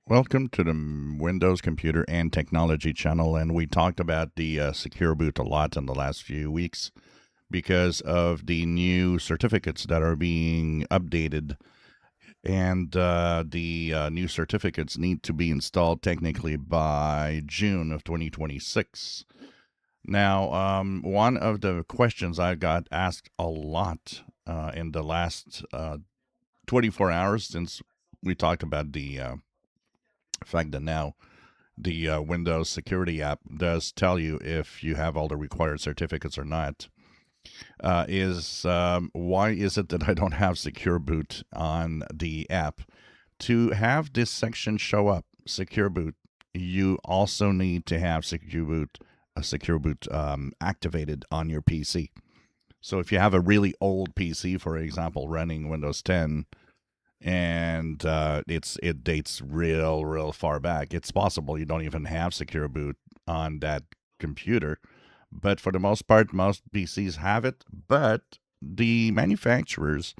Welcome to the Windows Computer and Technology channel. And we talked about the Secure Boot a lot in the last few weeks because of the new certificates that are being updated. And the new certificates need to be installed technically by June of 2026. Now, one of the questions I got asked a lot in the last 24 hours since we talked about the fact that now the Windows security app does tell you if you have all the required certificates or not. Is Why is it that I don't have Secure Boot on the app? To have this section show up, Secure Boot, you also need to have Secure Boot activated on your PC. So if you have a really old PC, for example, running Windows 10, and it dates real far back. It's possible you don't even have Secure Boot on that computer, but for the most part, most PCs have it. But the manufacturers,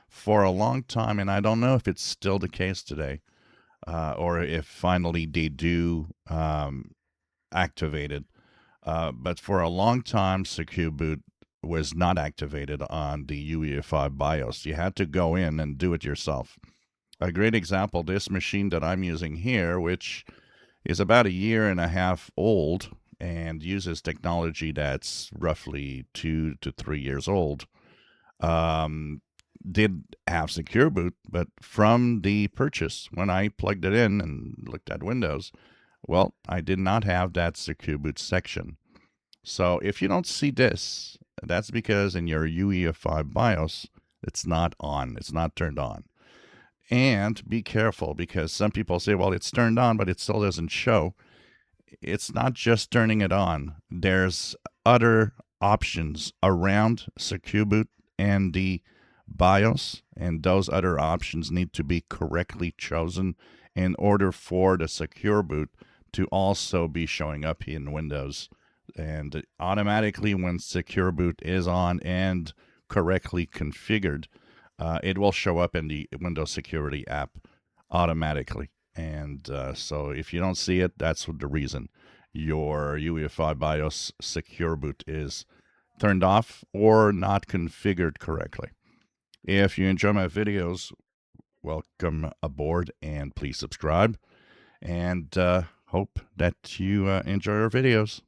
for a long time, and I don't know if it's still the case today, or if finally they do activate it. But for a long time, Secure Boot was not activated on the UEFI BIOS. You had to go in and do it yourself. A great example, this machine that I'm using here, which is about a year and a half old and uses technology that's roughly 2 to 3 years old, um, did have Secure Boot, but from the purchase, when I plugged it in and looked at Windows, well, I did not have that Secure Boot section. So if you don't see this, that's because in your UEFI BIOS, it's not on, it's not turned on. And be careful because some people say, well, it's turned on, but it still doesn't show. It's not just turning it on, there's other options around Secure Boot and the BIOS, and those other options need to be correctly chosen in order for the Secure Boot to also be showing up in Windows. And automatically, when Secure Boot is on and correctly configured, it will show up in the Windows Security app automatically. And so if you don't see it, that's the reason. Your UEFI BIOS Secure Boot is turned off or not configured correctly. If you enjoy my videos, welcome aboard and please subscribe. And hope that you enjoy our videos.